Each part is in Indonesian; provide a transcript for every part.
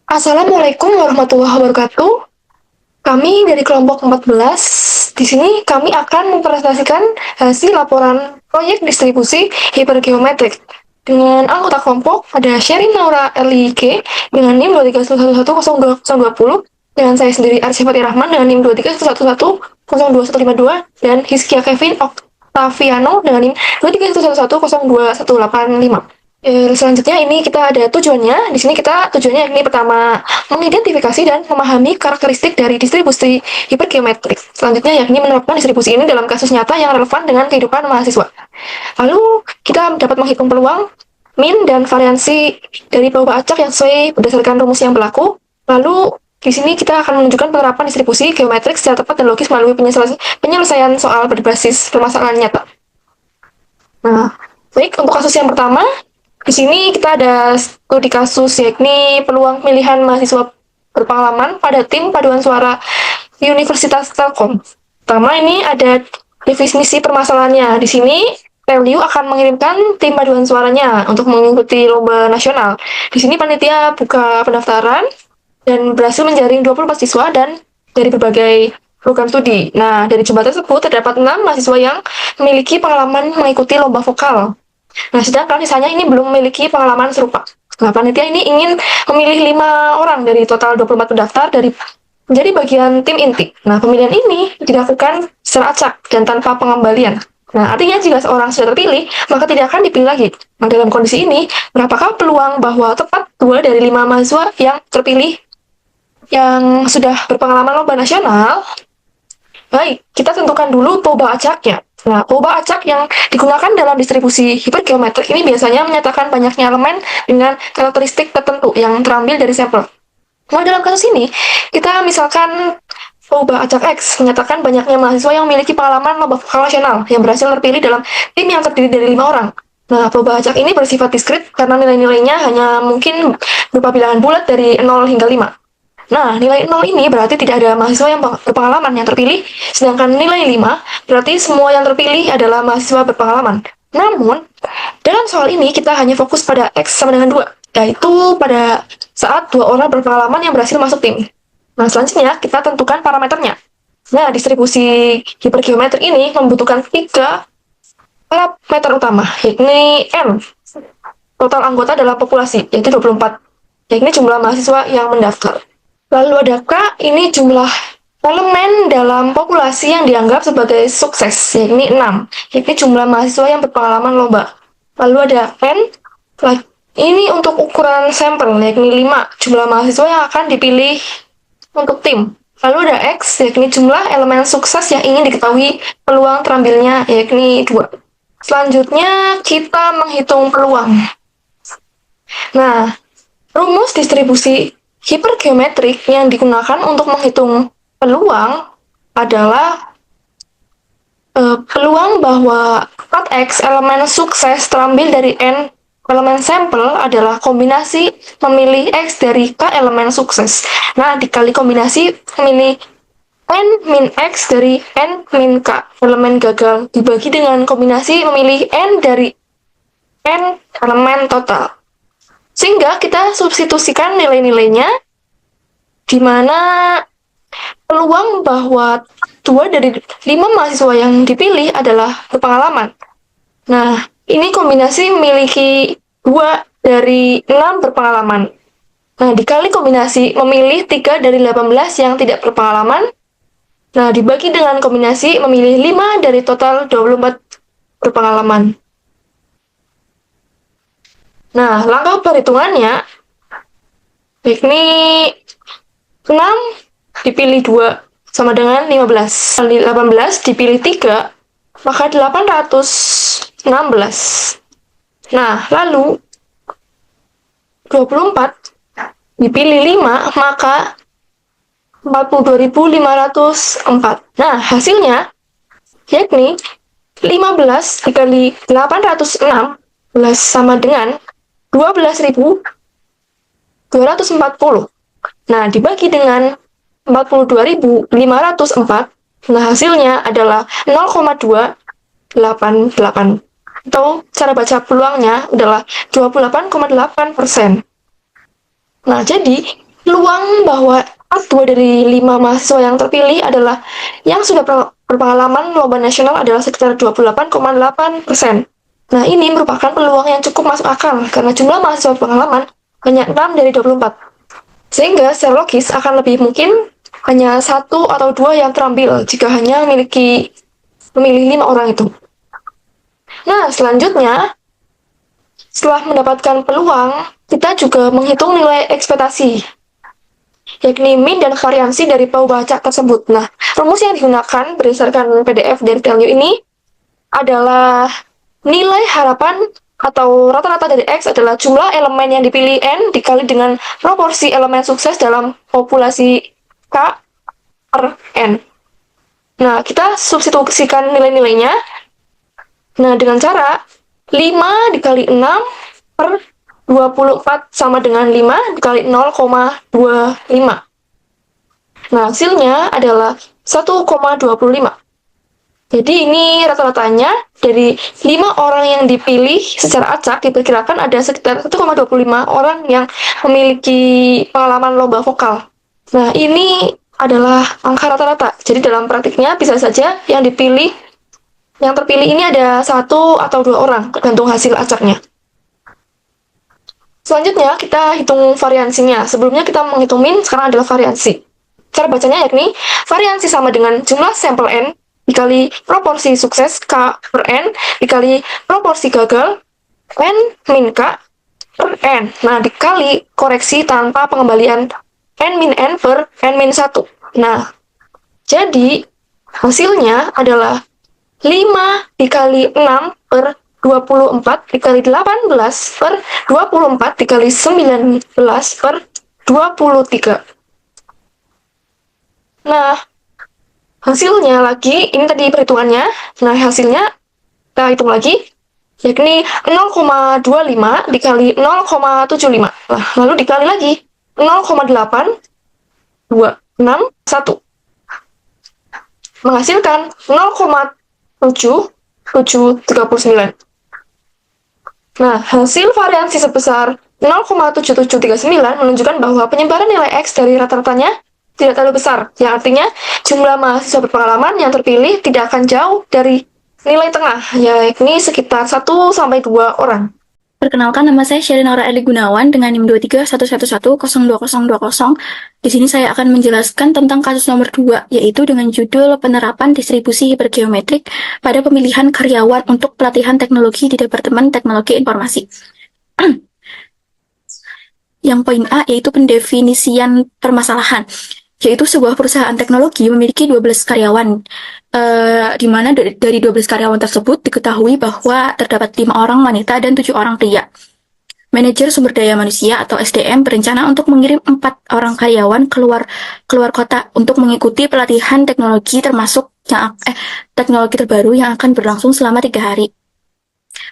Assalamualaikum warahmatullahi wabarakatuh. Kami dari kelompok 14. Di sini kami akan mempresentasikan hasil laporan proyek distribusi hipergeometrik. Dengan anggota kelompok ada Sherin Naura LIK dengan NIM 231111020, dengan saya sendiri Arsyafati Rahman dengan NIM 231102152, dan Hiskia Kevin Octaviano dengan NIM 231102185. Selanjutnya ini kita ada tujuannya. Di sini kita tujuannya ini pertama mengidentifikasi dan memahami karakteristik dari distribusi hipergeometrik. Selanjutnya yakni menerapkan distribusi ini dalam kasus nyata yang relevan dengan kehidupan mahasiswa. Lalu kita dapat menghitung peluang, min, dan variansi dari perubahan acak yang sesuai berdasarkan rumus yang berlaku. Lalu di sini kita akan menunjukkan penerapan distribusi geometrik secara tepat dan logis melalui penyelesaian soal berbasis permasalahan nyata. Nah, baik, untuk kasus yang pertama, di sini kita ada studi kasus yakni peluang pilihan mahasiswa berpengalaman pada tim paduan suara Universitas Telkom. Pertama ini ada definisi permasalahannya. Di sini PLU akan mengirimkan tim paduan suaranya untuk mengikuti lomba nasional. Di sini panitia buka pendaftaran dan berhasil menjaring 24 siswa dan dari berbagai program studi. Nah, dari jumlah tersebut terdapat 6 mahasiswa yang memiliki pengalaman mengikuti lomba vokal. Nah, sedangkan sisanya ini belum memiliki pengalaman serupa. Nah, panitia ini ingin memilih 5 orang dari total 24 pendaftar dari menjadi bagian tim inti. Nah, pemilihan ini dilakukan secara acak dan tanpa pengembalian. Nah, artinya jika seorang sudah terpilih, maka tidak akan dipilih lagi. Nah, dalam kondisi ini, berapakah peluang bahwa tepat 2 dari 5 mahasiswa yang terpilih yang sudah berpengalaman lomba nasional? Baik, kita tentukan dulu perubahan acaknya. Nah, perubahan acak yang digunakan dalam distribusi hipergeometrik ini biasanya menyatakan banyaknya elemen dengan karakteristik tertentu yang terambil dari sampel. Nah, dalam kasus ini, kita misalkan perubahan acak X menyatakan banyaknya mahasiswa yang memiliki pengalaman lomba vokal nasional yang berhasil terpilih dalam tim yang terdiri dari 5 orang. Nah, perubahan acak ini bersifat diskrit karena nilai-nilainya hanya mungkin berupa bilangan bulat dari 0 hingga 5. Nah, nilai 0 ini berarti tidak ada mahasiswa yang berpengalaman yang terpilih, sedangkan nilai 5 berarti semua yang terpilih adalah mahasiswa berpengalaman. Namun, dalam soal ini kita hanya fokus pada X sama dengan 2, yaitu pada saat 2 orang berpengalaman yang berhasil masuk tim. Nah, selanjutnya kita tentukan parameternya. Nah, distribusi hipergeometrik ini membutuhkan 3 parameter utama, yakni N, total anggota dalam populasi, yaitu 24, yakni jumlah mahasiswa yang mendaftar. Lalu ada K, ini jumlah elemen dalam populasi yang dianggap sebagai sukses, yakni 6, yakni jumlah mahasiswa yang berpengalaman lomba. Lalu ada N, ini untuk ukuran sampel, yakni 5, jumlah mahasiswa yang akan dipilih untuk tim. Lalu ada X, yakni jumlah elemen sukses yang ingin diketahui peluang terambilnya, yakni 2. Selanjutnya, kita menghitung peluang. Nah, rumus distribusi hipergeometrik yang digunakan untuk menghitung peluang adalah peluang bahwa X elemen sukses terambil dari N elemen sampel adalah kombinasi memilih X dari K elemen sukses. Nah, dikali kombinasi memilih N min X dari N min K elemen gagal dibagi dengan kombinasi memilih N dari N elemen total. Sehingga kita substitusikan nilai-nilainya, di mana peluang bahwa 2 dari 5 mahasiswa yang dipilih adalah berpengalaman. Nah, ini kombinasi memiliki 2 dari 6 berpengalaman. Nah, dikali kombinasi memilih 3 dari 18 yang tidak berpengalaman. Nah, dibagi dengan kombinasi memilih 5 dari total 24 berpengalaman. Nah, langkah perhitungannya yakni 6 dipilih 2 sama dengan 15. 18 dipilih 3, maka 816. Nah, lalu 24 dipilih 5, maka 42.504. Nah, hasilnya yakni 15 dikali 816 sama dengan 12.240. Nah, dibagi dengan 42.504, nah hasilnya adalah 0,288. Atau cara baca peluangnya adalah 28,8%. Nah, jadi peluang bahwa 2 dari 5 mahasiswa yang terpilih adalah yang sudah berpengalaman lomba nasional adalah sekitar 28,8%. Nah, ini merupakan peluang yang cukup masuk akal karena jumlah mahasiswa berpengalaman hanya 6 dari 24. Sehingga secara logis akan lebih mungkin hanya 1 atau 2 yang terambil jika hanya memilih 5 orang itu. Nah, selanjutnya, setelah mendapatkan peluang, kita juga menghitung nilai ekspektasi, yakni min dan variansi dari pembaca tersebut. Nah, rumus yang digunakan berdasarkan PDF dari Telio ini adalah nilai harapan atau rata-rata dari X adalah jumlah elemen yang dipilih N dikali dengan proporsi elemen sukses dalam populasi K per N. Nah, kita substitusikan nilai-nilainya. Nah, dengan cara 5 dikali 6 per 24 sama dengan 5 dikali 0,25. Nah, hasilnya adalah 1,25. Jadi ini rata-ratanya dari 5 orang yang dipilih secara acak diperkirakan ada sekitar 1,25 orang yang memiliki pengalaman lomba vokal. Nah, ini adalah angka rata-rata. Jadi dalam praktiknya bisa saja yang terpilih ini ada 1 atau 2 orang, tergantung hasil acaknya. Selanjutnya kita hitung variansinya. Sebelumnya kita menghitung min, sekarang adalah variansi. Cara bacanya yakni variansi sama dengan jumlah sampel N dikali proporsi sukses K per N dikali proporsi gagal N min K per N. Nah, dikali koreksi tanpa pengembalian N min N per N min 1. Nah, jadi hasilnya adalah 5 dikali 6 per 24 dikali 18 per 24 dikali 19 per 23. Nah, hasilnya lagi, ini tadi perhitungannya. Nah, hasilnya kita hitung lagi, yakni 0,25 dikali 0,75. Nah, lalu dikali lagi 0,826 menghasilkan 0,7739. Nah, hasil variansi sebesar 0,7739 menunjukkan bahwa penyebaran nilai X dari rata-ratanya tidak terlalu besar, yang artinya jumlah mahasiswa berpengalaman yang terpilih tidak akan jauh dari nilai tengah, yakni sekitar 1-2 orang. Perkenalkan, nama saya Sherin Aura Eli Gunawan dengan NIM 2311102020. Di sini saya akan menjelaskan tentang kasus nomor 2, yaitu dengan judul penerapan distribusi hipergeometrik pada pemilihan karyawan untuk pelatihan teknologi di Departemen Teknologi Informasi. Yang poin A yaitu pendefinisian permasalahan, yaitu sebuah perusahaan teknologi memiliki 12 karyawan, di mana dari 12 karyawan tersebut diketahui bahwa terdapat 5 orang wanita dan 7 orang pria. Manajer sumber daya manusia atau SDM berencana untuk mengirim 4 orang karyawan keluar kota untuk mengikuti pelatihan teknologi teknologi terbaru yang akan berlangsung selama 3 hari.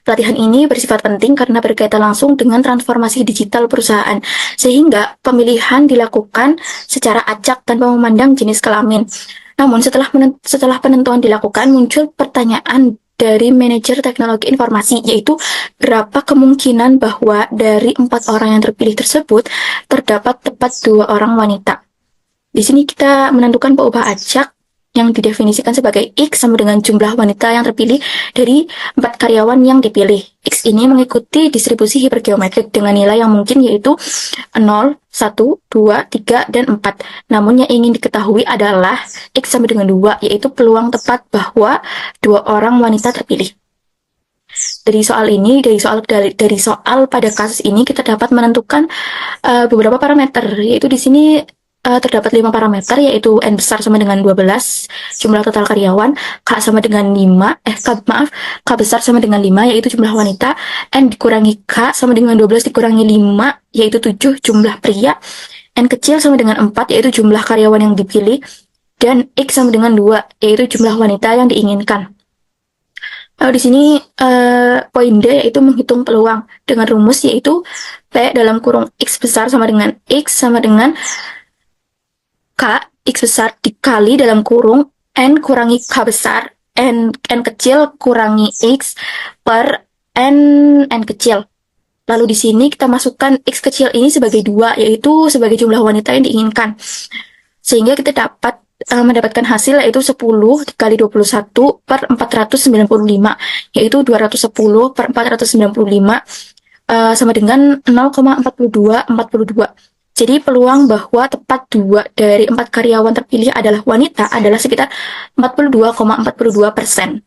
Pelatihan ini bersifat penting karena berkaitan langsung dengan transformasi digital perusahaan, sehingga pemilihan dilakukan secara acak tanpa memandang jenis kelamin. Namun setelah penentuan dilakukan, muncul pertanyaan dari manajer teknologi informasi, yaitu berapa kemungkinan bahwa dari 4 orang yang terpilih tersebut terdapat tepat 2 orang wanita. Di sini kita menentukan peubah acak yang didefinisikan sebagai X sama dengan jumlah wanita yang terpilih dari 4 karyawan yang dipilih. X ini mengikuti distribusi hipergeometrik dengan nilai yang mungkin yaitu 0, 1, 2, 3, dan 4. Namun yang ingin diketahui adalah X sama dengan 2, yaitu peluang tepat bahwa 2 orang wanita terpilih. Dari soal pada kasus ini kita dapat menentukan beberapa parameter, yaitu di sini terdapat 5 parameter, yaitu N besar sama dengan 12, jumlah total karyawan, K sama dengan 5, K besar sama dengan 5, yaitu jumlah wanita, N dikurangi K sama dengan 12 dikurangi 5, yaitu 7 jumlah pria, N kecil sama dengan 4, yaitu jumlah karyawan yang dipilih, dan X sama dengan 2, yaitu jumlah wanita yang diinginkan. Di sini poin D yaitu menghitung peluang dengan rumus yaitu P dalam kurung X besar sama dengan X sama dengan K, X besar dikali dalam kurung N kurangi K besar, N kecil kurangi X per N kecil. Lalu di sini kita masukkan X kecil ini sebagai 2, yaitu sebagai jumlah wanita yang diinginkan. Sehingga kita dapat mendapatkan hasil yaitu 10 dikali 21 per 495, yaitu 210 per 495 sama dengan 0,4242. Jadi peluang bahwa tepat 2 dari 4 karyawan terpilih adalah wanita adalah sekitar 42,42%.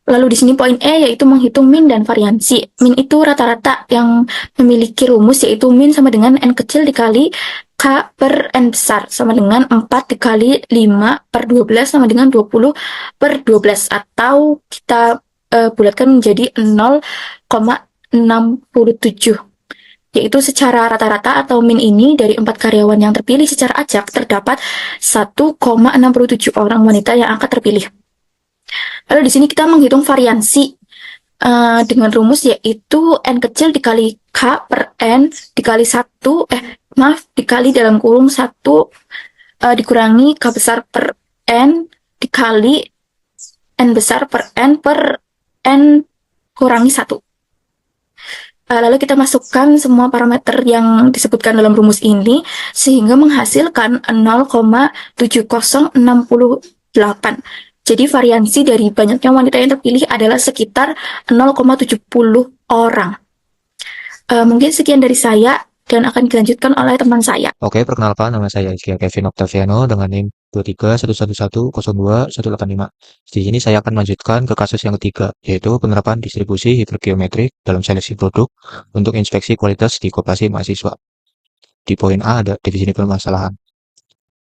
Lalu di sini poin E yaitu menghitung min dan variansi. Min itu rata-rata yang memiliki rumus yaitu min sama dengan N kecil dikali K per N besar sama dengan 4 dikali 5 per 12 sama dengan 20 per 12, atau kita bulatkan menjadi 0,67, yaitu secara rata-rata atau min ini dari 4 karyawan yang terpilih secara acak terdapat 1,67 orang wanita yang akan terpilih. Lalu di sini kita menghitung variansi dengan rumus yaitu N kecil dikali K per N dikali 1, dikali dalam kurung 1 dikurangi K besar per N dikali N besar per N kurangi 1. Lalu kita masukkan semua parameter yang disebutkan dalam rumus ini sehingga menghasilkan 0,7068. Jadi variansi dari banyaknya wanita yang terpilih adalah sekitar 0,70 orang. Mungkin sekian dari saya dan akan dilanjutkan oleh teman saya. Oke, perkenalkan, nama saya Kevin Octaviano dengan NIM 2311102185. Di sini saya akan melanjutkan ke kasus yang ketiga, yaitu penerapan distribusi hipergeometrik dalam seleksi produk untuk inspeksi kualitas di koperasi mahasiswa. Di poin A ada definisi permasalahan.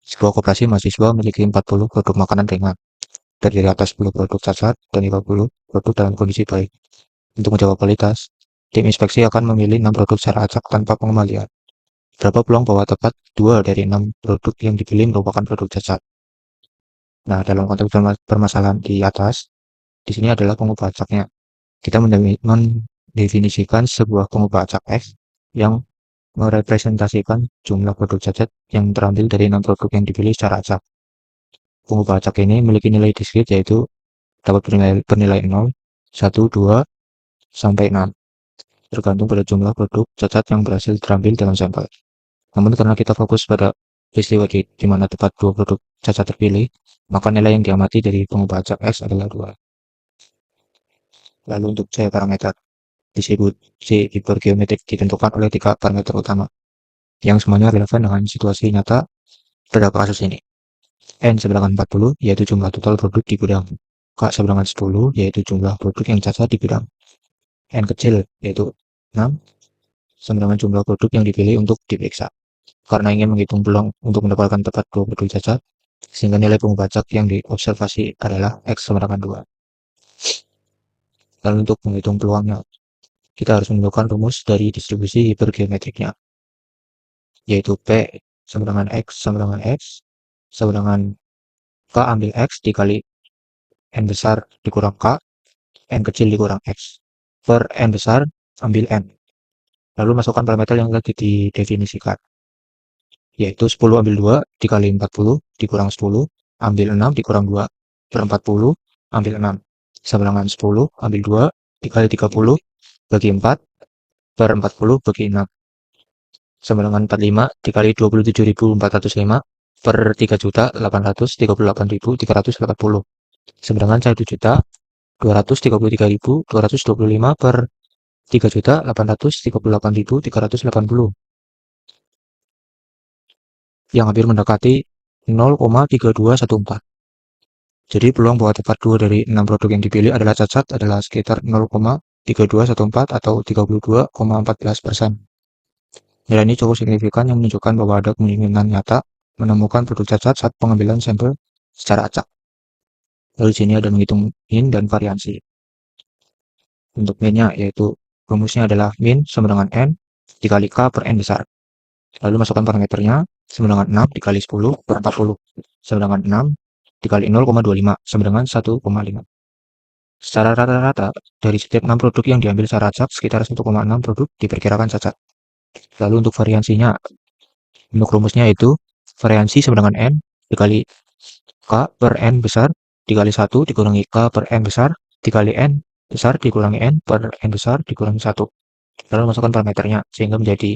Sebuah koperasi mahasiswa memiliki 40 produk makanan ringan, terdiri atas 10 produk cacat dan 50 produk dalam kondisi baik. Untuk menjawab kualitas, tim inspeksi akan memilih 6 produk secara acak tanpa pengembalian. Berapa peluang bahwa tepat 2 dari 6 produk yang dipilih merupakan produk cacat? Nah, dalam konteks permasalahan di atas, di sini adalah pengubah acaknya. Kita mendefinisikan sebuah pengubah acak X yang merepresentasikan jumlah produk cacat yang terambil dari 6 produk yang dipilih secara acak. Pengubah acak ini memiliki nilai diskrit yaitu dapat bernilai 0, 1, 2, sampai 6, tergantung pada jumlah produk cacat yang berhasil terambil dalam sampel. Namun karena kita fokus pada peristiwa di mana tepat 2 produk cacat terpilih, maka nilai yang diamati dari pengubah acak X adalah 2. Lalu untuk C parameter, distribusi hipergeometrik ditentukan oleh 3 parameter utama, yang semuanya relevan dengan situasi nyata pada kasus ini. N seberangan 40, yaitu jumlah total produk di gudang. K seberangan 10, yaitu jumlah produk yang cacat di gudang. N kecil, yaitu 6, seberangan jumlah produk yang dipilih untuk diperiksa. Karena ingin menghitung peluang untuk mendapatkan tepat 2 produk cacat, sehingga nilai pengubah acak yang diobservasi adalah X seberangan 2. Lalu untuk menghitung peluangnya, kita harus menemukan rumus dari distribusi hipergeometriknya, yaitu P seberangan X seberangan X, seberangan K ambil X dikali N besar dikurang K, N kecil dikurang X, per N besar ambil N. Lalu masukkan parameter yang telah didefinisikan, yaitu 10 ambil 2 dikali 40 dikurang 10, ambil 6 dikurang 2, per 40 ambil 6, seberangan 10 ambil 2 dikali 30 bagi 4, per 40 bagi 6, seberangan 45 dikali 27.405 per 3.838.380, seberangan 1.233.225 per 3.838.380, yang hampir mendekati 0,3214. Jadi peluang bahwa tepat 2 dari 6 produk yang dipilih adalah cacat adalah sekitar 0,3214 atau 32,14%. Nilai ini cukup signifikan yang menunjukkan bahwa ada kemungkinan nyata menemukan produk cacat saat pengambilan sampel secara acak. Lalu di sini ada menghitung min dan variansi. Untuk minnya yaitu rumusnya adalah min sama dengan N dikali K per N besar. Lalu masukkan parameternya sama dengan 6 dikali 10 per 40, sama dengan 6 dikali 0,25 sama dengan 1,5. Secara rata-rata, dari setiap 6 produk yang diambil secara acak, sekitar 1,6 produk diperkirakan cacat. Lalu untuk variansinya, untuk rumusnya itu variansi sama dengan N dikali K per N besar dikali 1 dikurangi K per N besar dikali N besar dikurangi N per N besar dikurangi 1. Lalu masukkan parameternya, sehingga menjadi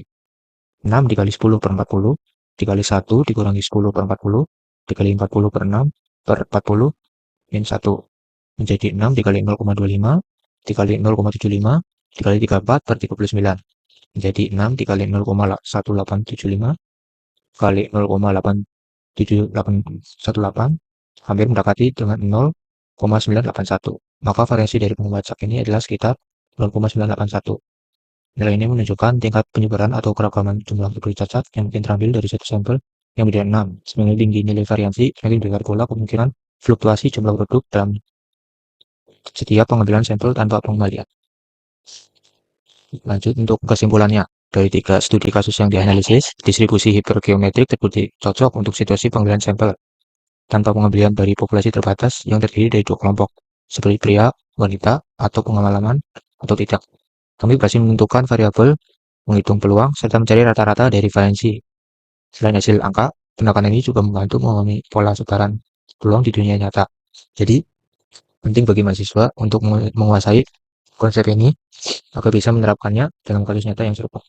6 dikali 10 per 40, dikali 1 dikurangi 10 per 40, dikali 40 per 6 per 40, min 1. Menjadi 6 dikali 0,25, dikali 0,75, dikali 34 per 39. Menjadi 6 dikali 0,1875, kali 0,8718, hampir mendekati dengan 0,981. Maka variasi dari pengumpulan sak ini adalah sekitar 0,981. Nilai ini menunjukkan tingkat penyebaran atau keragaman jumlah produk cacat yang mungkin terambil dari satu sampel yang berbeda 6. Semakin tinggi nilai variasi, semakin besar pula kemungkinan fluktuasi jumlah produk dalam setiap pengambilan sampel tanpa pengembalian. Lanjut untuk kesimpulannya. Dari 3 studi kasus yang dianalisis, distribusi hipergeometrik terbukti cocok untuk situasi pengambilan sampel tanpa pengambilan dari populasi terbatas yang terdiri dari 2 kelompok, seperti pria, wanita, atau pengalaman atau tidak. Kami berhasil menentukan variabel, menghitung peluang, serta mencari rata-rata dari valensi. Selain hasil angka, pendekatan ini juga membantu memahami pola sebaran peluang di dunia nyata. Jadi, penting bagi mahasiswa untuk menguasai konsep ini agar bisa menerapkannya dalam kasus nyata yang serupa.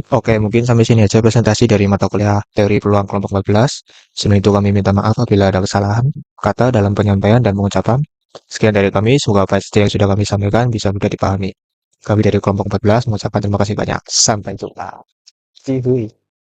Oke, mungkin sampai sini aja presentasi dari mata kuliah teori peluang kelompok 14. Sebelum itu kami minta maaf apabila ada kesalahan kata dalam penyampaian dan pengucapan. Sekian dari kami, semoga apa yang sudah kami sampaikan bisa mudah dipahami. Kami dari kelompok 14 mengucapkan terima kasih banyak. Sampai jumpa. Cihui.